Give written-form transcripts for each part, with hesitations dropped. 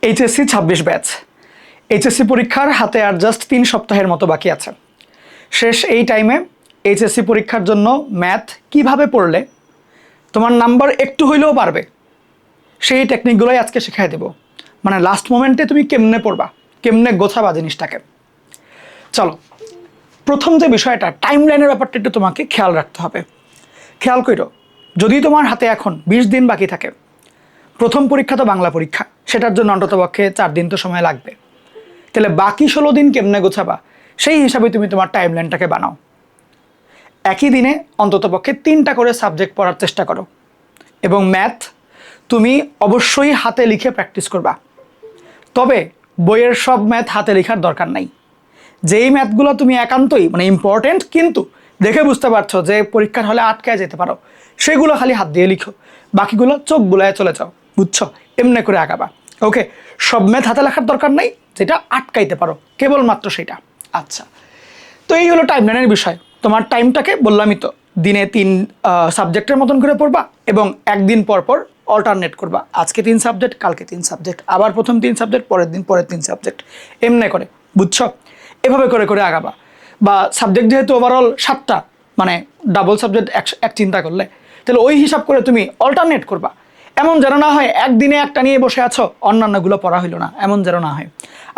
HSC ২৬ batch. HSC পরীক্ষার হাতে আর just ৩ সপ্তাহের মতো বাকি আছে। শেষ এই টাইমে এইচএসসি পরীক্ষার জন্য ম্যাথ কিভাবে পড়লে তোমার নাম্বার একটু হইলেও বাড়বে, সেই টেকনিকগুলোই আজকে শেখাই দেব। মানে লাস্ট মোমেন্টে তুমি কেমনে পড়বা, কেমনে গোছাবা জিনিসটাকে। চলো, প্রথম যে বিষয়টা, টাইম লাইনের ব্যাপারটা একটু তোমাকে খেয়াল রাখতে হবে। খেয়াল করো, যদি তোমার হাতে এখন 20 দিন বাকি থাকে, প্রথম পরীক্ষা তো বাংলা পরীক্ষা, সেটার জন্য অন্ততপক্ষে 4 দিন তো সময় লাগবে। তাহলে বাকি 16 দিন কেমনে গোছাবা, সেই হিসাবে তুমি তোমার টাইম লাইনটাকে বানাও। একই দিনে অন্ততপক্ষে 3টা করে সাবজেক্ট পড়ার চেষ্টা করো, এবং ম্যাথ তুমি অবশ্যই হাতে লিখে প্র্যাকটিস করবা। তবে বইয়ের সব ম্যাথ হাতে লেখার দরকার নাই। যেই ম্যাথগুলো তুমি একান্তই মানে ইম্পর্টেন্ট, কিন্তু দেখে বুঝতে পারছো যে পরীক্ষার হলে আটকায় যেতে পারো, সেগুলো খালি হাত দিয়ে লিখো, বাকিগুলো চোখ বুলায় চলে যাও। বুঝছো? এমনি করে আগাবা। ওকে, সব ম্যাথ হাতে লেখার দরকার নাই, যেটা আটকাইতে পারো কেবলমাত্র সেটা। আচ্ছা, তো এই হলো টাইম লাইনের বিষয়। তোমার টাইমটাকে বললামই তো, দিনে 3 সাবজেক্টের মতন করে পড়বা, এবং একদিন পর পর অল্টারনেট করবা। আজকে 3 সাবজেক্ট, কালকে 3 সাবজেক্ট, আবার প্রথম 3 সাবজেক্ট, পরের দিন পরের 3 সাবজেক্ট, এমনি করে। বুঝছো? এভাবে করে করে আগাবা। বা সাবজেক্ট যেহেতু ওভারঅল 7টা, মানে ডাবল সাবজেক্ট এক চিন্তা করলে, তাহলে ওই হিসাব করে তুমি অল্টারনেট করবা। এমন যেন না হয় একদিনে একটা নিয়ে বসে আছো, অন্যান্যগুলো পড়া হইলো না, এমন যেন না হয়।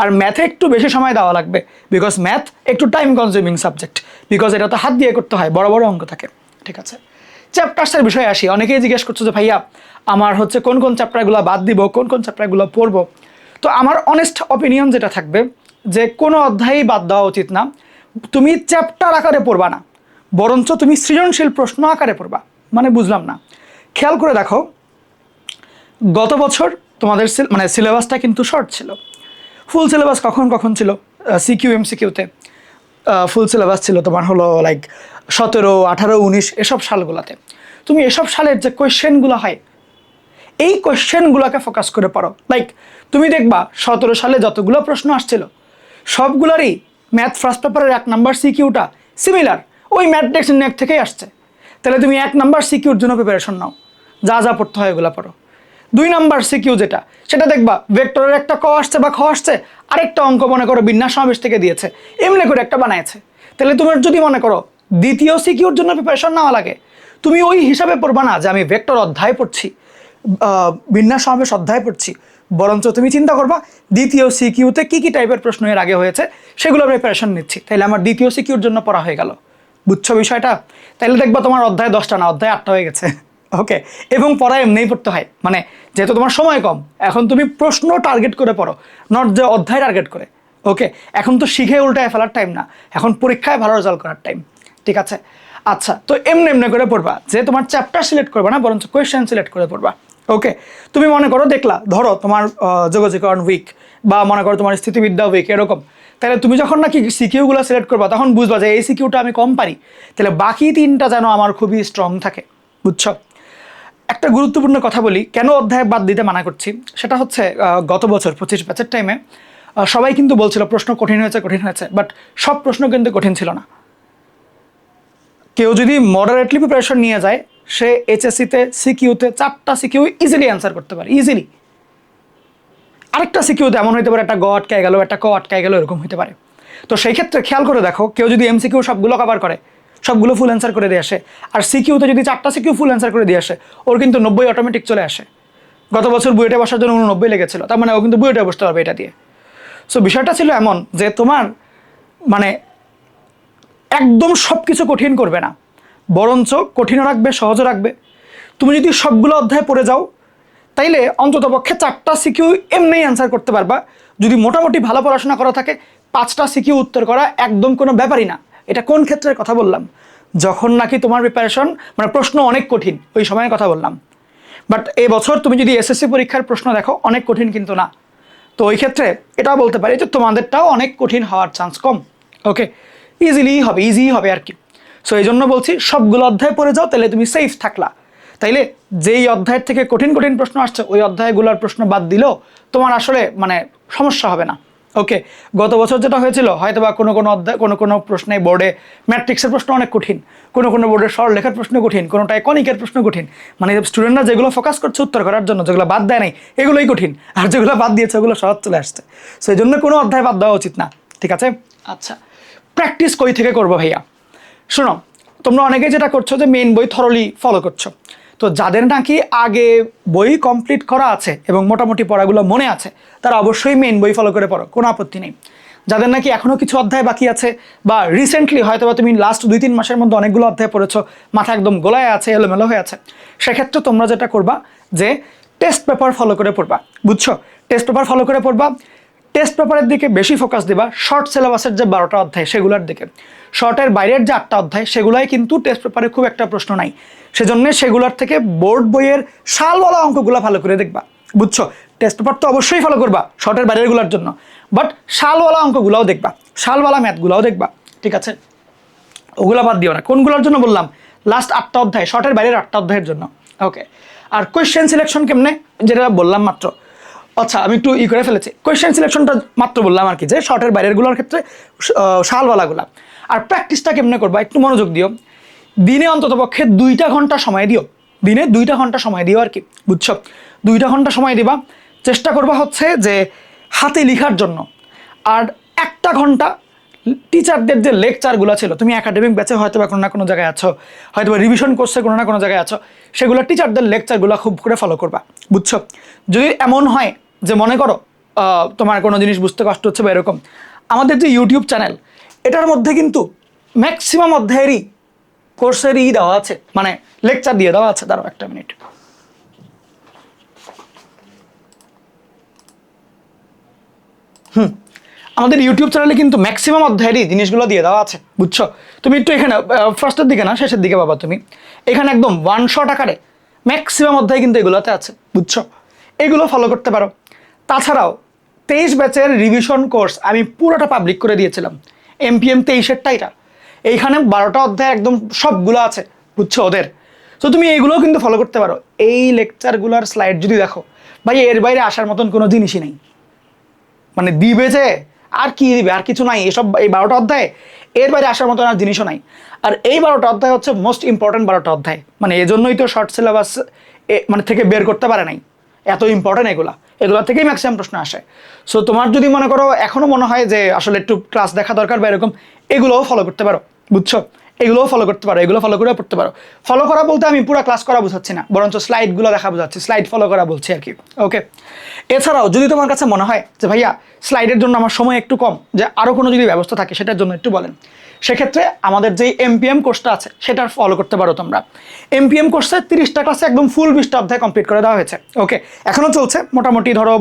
আর ম্যাথে একটু বেশি সময় দেওয়া লাগবে, বিকজ ম্যাথ একটু টাইম কনজিউমিং সাবজেক্ট, বিকজ এটা তো হাত দিয়ে করতে হয়, বড় বড় অঙ্ক থাকে। ঠিক আছে, চ্যাপ্টার্সের বিষয়ে আসি। অনেকেই জিজ্ঞেস করছো যে ভাইয়া আমার হচ্ছে কোন কোন চ্যাপ্টারগুলো বাদ দিব, কোন কোন চ্যাপ্টারগুলো পড়বো। তো আমার অনেস্ট অপিনিয়ন যেটা থাকবে, যে কোনো অধ্যায়ই বাদ দেওয়া উচিত না। তুমি চ্যাপ্টার আকারে পড়বা না, বরঞ্চ তুমি সৃজনশীল প্রশ্ন আকারে পড়বা। মানে বুঝলাম না, খেয়াল করে দেখো, গত বছর তোমাদের মানে সিলেবাসটা কিন্তু শর্ট ছিল। ফুল সিলেবাস কখন কখন ছিল? সিকিউ এমসিকিউতে ফুল সিলেবাস ছিল তোমার হলো লাইক 17, 18, 19 এসব সালগুলোতে। তুমি এসব সালের যে কোয়েশ্চেনগুলো হয়, এই কোয়েশ্চেনগুলোকে ফোকাস করে পড়ো। লাইক তুমি দেখবা 17 সালে যতগুলো প্রশ্ন আসছিল, সবগুলোরই ম্যাথ ফার্স্ট পেপারের 1 নাম্বার সিকিউটা সিমিলার ওই ম্যাট্রিক্স নেক থেকেই আসছে। তাহলে তুমি 1 নাম্বার সিকিউর জন্য প্রিপারেশন নাও, যা যা পড়তে হয় এগুলো পড়ো। 2 নাম্বার সিকিউ যেটা, সেটা দেখবা ভেক্টরের একটা ক আসছে বা খ আসছে, আরেকটা অঙ্ক মনে করো বিন্যাস সমাবেশ থেকে দিয়েছে, এমনি করে একটা বানাইছে। তাহলে তোমার যদি মনে করো দ্বিতীয় সিকিউর জন্য প্রিপারেশন নেওয়া লাগে, তুমি ওই হিসাবে পড়বা না যে আমি ভেক্টর অধ্যায় পড়ছি, বিন্যাস সমাবেশ অধ্যায় পড়ছি, বরঞ্চ তুমি চিন্তা করবা দ্বিতীয় সিকিউতে কী কী টাইপের প্রশ্ন এর আগে হয়েছে সেগুলো প্রিপারেশন নিচ্ছি, তাহলে আমার দ্বিতীয় সিকিউর জন্য পড়া হয়ে গেল। বুঝছো বিষয়টা? তাহলে দেখবা তোমার অধ্যায় 10টা না, অধ্যায় 8টা হয়ে গেছে। ওকে, এবং পড়া এমনিই পড়তে হয়, মানে যেহেতু তোমার সময় কম, এখন তুমি প্রশ্ন টার্গেট করে পড়ো, নট যে অধ্যায় টার্গেট করে। ওকে, এখন তো শিখে উল্টায় ফেলার টাইম না, এখন পরীক্ষায় ভালো রেজাল্ট করার টাইম। ঠিক আছে? আচ্ছা, তো এমনি এমনি করে পড়বা, যে তোমার চ্যাপ্টার সিলেক্ট করবা না, বরঞ্চ কোয়েশ্চেন সিলেক্ট করে পড়বা। ওকে, তুমি মনে করো দেখলা, ধরো তোমার যোগাযোগকরণ উইক, বা মনে করো তোমার স্থিতিবিদ্যা উইক, এরকম। তাহলে তুমি যখন নাকি সিকিউগুলো সিলেক্ট করবা, তখন বুঝবা যে এই সিকিউটা আমি কম পারি, তাহলে বাকি 3টা যেন আমার খুবই স্ট্রং থাকে। বুঝছো? একটা গুরুত্বপূর্ণ কথা বলি, কেন অধ্যায় বাদ দিতে মানা করছি, সেটা হচ্ছে গত বছর 25 ব্যাচের টাইমে সবাই কিন্তু বলছিল প্রশ্ন কঠিন হয়েছে কঠিন হয়েছে, বাট সব প্রশ্ন কিন্তু কঠিন ছিল না। কেউ যদি মডারেটলি প্রিপারেশন নিয়ে যায়, সে এইচএসসিতে সিকিউতে 4টা সিকিউ ইজিলি অ্যান্সার করতে পারে, ইজিলি। আরেকটা সিকিউতে এমন হতে পারে একটা গ আটকায় গেল, একটা ক আটকায় গেল, এরকম হতে পারে। তো সেই ক্ষেত্রে খেয়াল করে দেখো, কেউ যদি এমসিকিউ সবগুলো কভার করে, সবগুলো ফুল অ্যান্সার করে দিয়ে আসে, আর সিকিউতে যদি 4টা সিকিউ ফুল অ্যান্সার করে দিয়ে আসে, ওর কিন্তু 90 অটোমেটিক চলে আসে। গত বছর বুয়েটে বসার জন্য 89 লেগেছিল, তার মানে ও কিন্তু বুয়েটে বসতে পারবে এটা দিয়ে। সো বিষয়টা ছিল এমন যে তোমার মানে একদম সব কিছু কঠিন করবে না, বরঞ্চ কঠিনও রাখবে, সহজও রাখবে। তুমি যদি সবগুলো অধ্যায় পড়ে যাও, তাইলে অন্ততপক্ষে 4টা সিকিউ এমনিই অ্যান্সার করতে পারবা। যদি মোটামুটি ভালো পড়াশোনা করা থাকে, 5টা সিকিউ উত্তর করা একদম কোনো ব্যাপারই না। এটা কোন ক্ষেত্রের কথা বললাম? যখন নাকি তোমার প্রিপারেশন মানে প্রশ্ন অনেক কঠিন, ওই সময়ের কথা বললাম। বাট এবছর তুমি যদি এসএসসি পরীক্ষার প্রশ্ন দেখো, অনেক কঠিন কিন্তু না। তো ওই ক্ষেত্রে এটাও বলতে পারি যে তোমাদেরটাও অনেক কঠিন হওয়ার চান্স কম। ওকে, ইজি হবে আর কি। সো এই জন্য বলছি সবগুলো অধ্যায় পড়ে যাও, তাহলে তুমি সেফ থাকলা। তাইলে যেই অধ্যায়ের থেকে কঠিন কঠিন প্রশ্ন আসছে, ওই অধ্যায়গুলোর প্রশ্ন বাদ দিলেও তোমার আসলে মানে সমস্যা হবে না। ওকে, গত বছর যেটা হয়েছিল হয়তো বা কোনো অধ্যায় কোনো প্রশ্নে বোর্ডে ম্যাট্রিক্সের প্রশ্ন অনেক কঠিন, কোনো বোর্ডের সরলরেখার প্রশ্ন কঠিন, কোনোটায় কনিকের প্রশ্ন কঠিন, মানে স্টুডেন্টরা যেগুলো ফোকাস করছে উত্তর করার জন্য, যেগুলো বাদ দেয় নাই এগুলোই কঠিন, আর যেগুলো বাদ দিয়েছে ওগুলো সহজ চলে আসছে। সেই জন্য কোনো অধ্যায় বাদ দেওয়া উচিত না, ঠিক আছে? আচ্ছা, প্র্যাকটিস কই থেকে করবো ভাইয়া? শোনো, তোমরা অনেকেই যেটা করছো যে মেইন বই থরলি ফলো করছো, তো যাদের নাকি আগে বই কমপ্লিট করা আছে এবং মোটামুটি পড়াগুলো মনে আছে তারা অবশ্যই মেইন বই ফলো করে পড়ো, কোনো আপত্তি নেই। যাদের নাকি এখনও কিছু অধ্যায় বাকি আছে বা রিসেন্টলি হয়তো বা তুমি লাস্ট 2-3 মাসের মধ্যে অনেকগুলো অধ্যায় পড়েছো, মাথা একদম গোলায় আছে, এলোমেলো হয়ে আছে, সেক্ষেত্রে তোমরা যেটা করবা যে টেস্ট পেপার ফলো করে পড়বা, বুঝছো? টেস্ট পেপার ফলো করে পড়বা, টেস্ট পেপারের দিকে বেশি ফোকাস দিবা, শর্ট সিলেবাসের যে 12টা অধ্যায় সেগুলোর দিকে, শর্টের বাইরের যে 8টা অধ্যায় সেগুলাই কিন্তু টেস্ট পেপারে খুব একটা প্রশ্ন নাই, সেজন্য সেগুলোর থেকে বোর্ড বইয়ের সালওয়ালা অঙ্কগুলো ভালো করে দেখবা, বুঝছো? টেস্ট পেপার তো অবশ্যই ফলো করবা শর্টের বাইরেরগুলোর জন্য, বাট সালওয়ালা অঙ্কগুলোও দেখবা, সালওয়ালা ম্যাথগুলোও দেখবা, ঠিক আছে? ওগুলো বাদ দিও না। কোনগুলোর জন্য বললাম? লাস্ট 8টা অধ্যায়, শর্টের বাইরের 8টা অধ্যায়ের জন্য। ওকে, আর কোয়েশ্চেন সিলেকশন কেমনে, যেটা বললাম মাত্র, আচ্ছা আমি একটু করে ফেলেছি, কোয়েশ্চেন সিলেকশনটা মাত্র বললাম আর কি, যে শর্টের বাইরেরগুলোর ক্ষেত্রে সালওয়ালাগুলা। আর প্র্যাকটিসটা কেমনে করবা, একটু মনোযোগ দিও, দিনে অন্ততপক্ষে 2টা ঘন্টা সময় দিও, দিনে 2টা ঘন্টা সময় দিও আর কি, বুঝছো? 2টা ঘন্টা সময় দিবা, চেষ্টা করবা হচ্ছে যে হাতে লেখার জন্য, আর 1টা ঘন্টা টিচারদের যে লেকচারগুলো ছিল, তুমি একাডেমিক ব্যাচে হয়তো বা কোনো না কোনো জায়গায় আছো, হয়তো বা রিভিশন কোর্সে কোনো না কোনো জায়গায় আছো, সেগুলো টিচারদের লেকচারগুলো খুব করে ফলো করবা, বুঝছো? যদি এমন হয় যে মনে করো তোমার কোনো জিনিস বুঝতে কষ্ট হচ্ছে বা এরকম, আমাদের যে ইউটিউব চ্যানেল এটার মধ্যে কিন্তু ম্যাক্সিমাম অধ্যায়েরই কোর্সেরই দেওয়া আছে, মানে লেকচার দিয়ে দেওয়া আছে। দাঁড়াও একটা মিনিট, আমাদের ইউটিউব চ্যানেলে কিন্তু ম্যাক্সিমাম অধ্যায়েরই জিনিসগুলো দিয়ে দেওয়া আছে, বুঝছো? তুমি একটু এখানে ফার্স্টের দিকে না শেষের দিকে পাবা তুমি, এখানে একদম 1 শট আকারে ম্যাক্সিমাম অধ্যায় কিন্তু এগুলোতে আছে, বুঝছো? এগুলো ফলো করতে পারো। তাছাড়াও 23 ব্যাচের রিভিশন কোর্স আমি পুরোটা পাবলিক করে দিয়েছিলাম, MPM 23-এরটা এটা, এইখানে 12টা অধ্যায় একদম সবগুলো আছে, বুঝছো ওদের? তো তুমি এইগুলোও কিন্তু ফলো করতে পারো। এই লেকচারগুলোর স্লাইড যদি দেখো ভাই, এর বাইরে আসার মতন কোনো জিনিসই নেই, মানে দিবে যে আর কি দিবে, আর কিছু নাই, এসব এই 12টা অধ্যায় এর বাইরে আসার মতন আর জিনিসও নাই। আর এই 12টা অধ্যায় হচ্ছে মোস্ট ইম্পর্টেন্ট 12টা অধ্যায়, মানে এজন্যই তো শর্ট সিলেবাস মানে থেকে বের করতে পারে নাই, এত ইম্পর্টেন্ট এগুলা থেকেই ম্যাক্সিমাম প্রশ্ন আসে। সো তোমার যদি মনে করো এখনও মনে হয় যে আসলে একটু ক্লাস দেখা দরকার বা এরকম, এগুলোও ফলো করতে পারো, বুঝছো? এগুলোও ফলো করতে পারো, এগুলো ফলো করে পড়তে পারো। ফলো করা বলতে আমি পুরো ক্লাস করা বোঝাচ্ছি না, বরঞ্চ স্লাইডগুলো দেখা বোঝাচ্ছি, স্লাইড ফলো করা বলছি আর কি। ওকে, এছাড়াও যদি তোমার কাছে মনে হয় যে ভাইয়া স্লাইডের জন্য আমার সময় একটু কম, যে আরও কোনো যদি ব্যবস্থা থাকে সেটার জন্য একটু বলেন, সেক্ষেত্রে আমাদের যেই MPM কোর্সটা আছে সেটা ফলো করতে পারো তোমরা। MPM কোর্সে 30টা ক্লাসে একদম ফুল 20টা অধ্যায় কমপ্লিট করে দেওয়া হয়েছে। ওকে, এখনও চলছে, মোটামুটি ধরো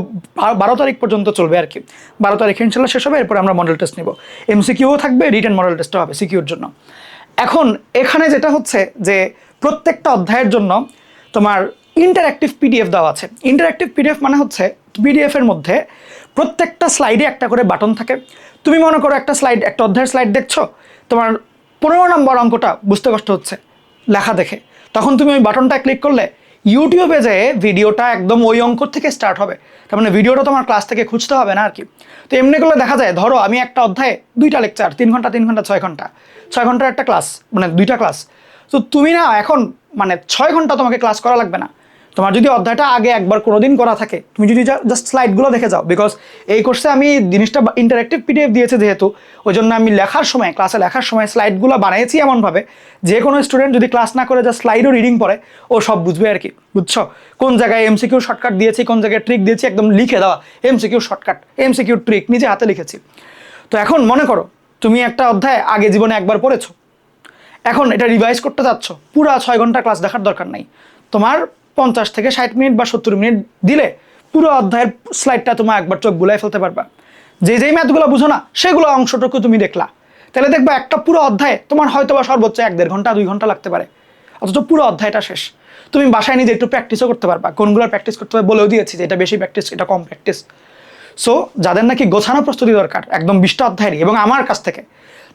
12 তারিখ পর্যন্ত চলবে আর কি, 12 তারিখ ইনশাল্লাহ শেষ হবে, এরপরে আমরা মডেল টেস্ট নেব, MCQও থাকবে, রিটেন মডেল টেস্টও হবে সিকিউর জন্য। এখন এখানে যেটা হচ্ছে যে প্রত্যেকটা অধ্যায়ের জন্য তোমার ইন্টারঅ্যাক্টিভ PDF দেওয়া আছে। ইন্টারঅ্যাক্টিভ PDF মানে হচ্ছে PDF এর মধ্যে প্রত্যেকটা স্লাইডে একটা করে বাটন থাকে। তুমি মনে করো একটা অধ্যায়ের স্লাইড দেখছো, তোমার 15 নম্বর অঙ্কটা বুঝতে কষ্ট হচ্ছে লেখা দেখে, তখন তুমি ওই বাটনটা ক্লিক করলে ইউটিউবে যে ভিডিওটা একদম ওই অঙ্ক থেকে স্টার্ট হবে, তার মানে ভিডিওটা তোমার ক্লাস থেকে খুঁজতে হবে না আর কি। তো এমনি করলে দেখা যায়, ধরো আমি একটা অধ্যায়ে 2টা লেকচার, 3 ঘন্টা 3 ঘন্টা 6 ঘন্টা, 6 ঘন্টার একটা ক্লাস, মানে 2টা ক্লাস। তো তুমি না এখন মানে 6 ঘন্টা তোমাকে ক্লাস করা লাগবে না, তোমার যদি অধ্যায়টা আগে একবার কোনোদিন করা থাকে, তুমি যদি জাস্ট স্লাইডগুলো দেখে যাও, বিকজ এই কোর্সে আমি জিনিসটা ইন্টারঅ্যাক্টিভ PDF দিয়েছে যেহেতু, ওই জন্য আমি ক্লাসে লেখার সময় স্লাইডগুলো বানিয়েছি এমনভাবে যে কোনো স্টুডেন্ট যদি ক্লাস না করে যা স্লাইডও রিডিং পড়ে ও সব বুঝবে আর কি, বুঝছো? কোন জায়গায় MCQ শর্টকাট দিয়েছি, কোন জায়গায় ট্রিক দিয়েছি, একদম লিখে দেওয়া, MCQ শর্টকাট, MCQ ট্রিক নিজে হাতে লিখেছি। তো এখন মনে করো তুমি একটা অধ্যায় আগে জীবনে একবার পড়েছো, এখন এটা রিভাইজ করতে যাচ্ছ, পুরো 6 ঘন্টা ক্লাস দেখার দরকার নাই, তোমার 50 থেকে 60 মিনিট বা 70 মিনিট দিলে পুরো অধ্যায়ের স্লাইডটা তোমার একবার চোখ বুলাই ফেলতে পারবা। যেই ম্যাথগুলো বুঝো না সেগুলো অংশটুকু তুমি দেখলা, তাহলে দেখবা একটা পুরো অধ্যায় তোমার হয়তো বা সর্বোচ্চ 1-1.5 ঘন্টা 2 ঘন্টা লাগতে পারে, অথচ পুরো অধ্যায়টা শেষ। তুমি বাসায় নিজে একটু প্র্যাকটিসও করতে পারবা, কোনগুলো প্র্যাকটিস করতে হবে বলেও দিয়েছি, যে এটা বেশি প্র্যাকটিস, এটা কম প্র্যাকটিস। সো যাদের নাকি গোছানো প্রস্তুতি দরকার একদম 20টা অধ্যায়েরই এবং আমার কাছ থেকে,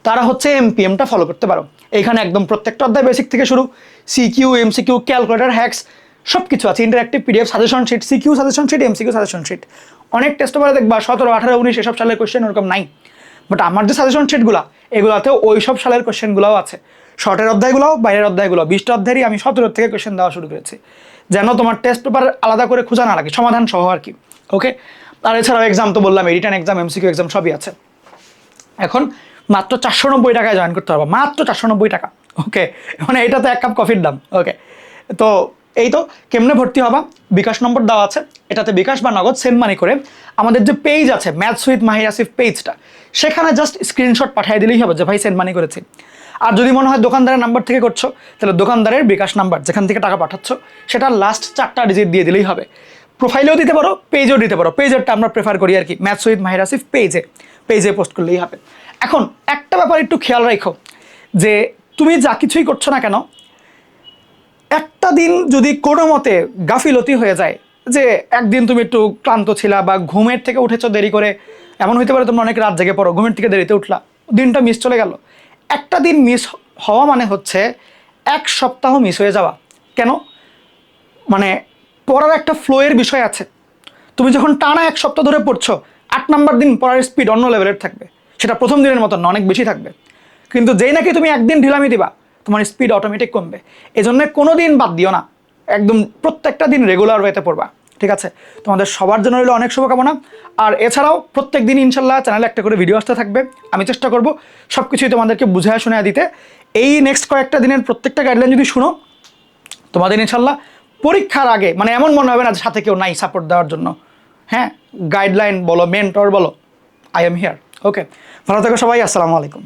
তারা হচ্ছে MPMটা ফলো করতে পারো। এইখানে একদম প্রত্যেকটা অধ্যায় বেসিক থেকে শুরু, CQ MCQ ক্যালকুলেটর হ্যাক্স সব কিছু আছে, interactive PDF suggestion sheet, CQ suggestion sheet, MCQ suggestion sheet, অনেক টেস্ট পেপারে দেখবা 17, 18, 19 এসব সালের কোয়েশ্চেন ওরকম নাই, বাট আমার যে সাজেশন শিটগুলো এগুলাতেও ওই সব সালের কোয়েশ্চেনগুলোও আছে। শর্টের অধ্যায়গুলোও, বাইরের অধ্যায়গুলো, 20টা অধ্যায়েরই আমি 17 থেকে কোয়েশ্চেন দেওয়া শুরু করেছি, যেন তোমার টেস্ট পেপার আলাদা করে খোঁজা না লাগে, সমাধান সহ আর কি। ওকে, আর এছাড়াও এক্সাম তো বললাম, রিটেন এক্সাম, এমসিকিউ এক্সাম সবই আছে। এখন মাত্র 490 টাকায় জয়েন করতে পারবো, মাত্র 490 টাকা। ওকে, মানে এটা তো 1 কাপ কফির দাম। ওকে, তো এই তো কেমনে ভর্তি হবা, বিকাশ নম্বর দেওয়া আছে, এটাতে বিকাশ বা নগদ সেন্ড মানি করে আমাদের যে পেজ আছে ম্যাথস উইথ মাহির আসিফ পেজটা, সেখানে জাস্ট স্ক্রিনশট পাঠিয়ে দিলেই হবে যে ভাই সেন্ড মানি করেছি। আর যদি মনে হয় দোকানদারের নাম্বার থেকে করছো, তাহলে দোকানদারের বিকাশ নাম্বার যেখান থেকে টাকা পাঠাচ্ছ সেটা লাস্ট 4টা ডিজিট দিয়ে দিলেই হবে। প্রোফাইলেও দিতে পারো, পেজেও দিতে পারো, পেজেরটা আমরা প্রেফার করি আর কি, ম্যাথস উইথ মাহির আসিফ পেজে পোস্ট করলেই হবে। এখন একটা ব্যাপার একটু খেয়াল রাখো, যে তুমি যা কিছুই করছো না কেন, একটা দিন যদি কোনো মতে গাফিলতি হয়ে যায়, যে একদিন তুমি একটু ক্লান্ত ছিলা বা ঘুমের থেকে উঠেছো দেরি করে, এমন হতে পারে তোমরা অনেক রাত জেগে পড়ো, ঘুমের থেকে দেরিতে উঠলা, দিনটা মিস চলে গেল। একটা দিন মিস হওয়া মানে হচ্ছে 1 সপ্তাহ মিস হয়ে যাওয়া। কেন? মানে পড়ার একটা ফ্লোয়ের বিষয় আছে। তুমি যখন টানা 1 সপ্তাহ ধরে পড়ছো, 8 নাম্বার দিন পড়ার স্পিড অন্য লেভেলের থাকবে, সেটা প্রথম দিনের মতো না, অনেক বেশি থাকবে। কিন্তু যেই নাকি তুমি একদিন ঢিলামি দিবা, তোমার স্পিড অটোমেটিক কমবে। এই জন্য কোনো দিন বাদ দিও না, একদম প্রত্যেকটা দিন রেগুলার ওয়েতে পড়বা, ঠিক আছে? তোমাদের সবার জন্য রইল অনেক শুভকামনা। আর এছাড়াও প্রত্যেক দিন ইনশাল্লাহ চ্যানেলে একটা করে ভিডিও আসতে থাকবে, আমি চেষ্টা করব সব কিছুই তোমাদেরকে বুঝায় শুনে দিতে। এই নেক্সট কয়েকটা দিনের প্রত্যেকটা গাইডলাইন যদি শুনো, তোমাদের ইনশাল্লাহ পরীক্ষার আগে মানে এমন মনে হবে না যে সাথে কেউ নাই সাপোর্ট দেওয়ার জন্য। হ্যাঁ, গাইডলাইন বলো, মেন্টর বলো, আই এম হিয়ার। ওকে, ভালো থেকো সবাই, আসসালামু আলাইকুম।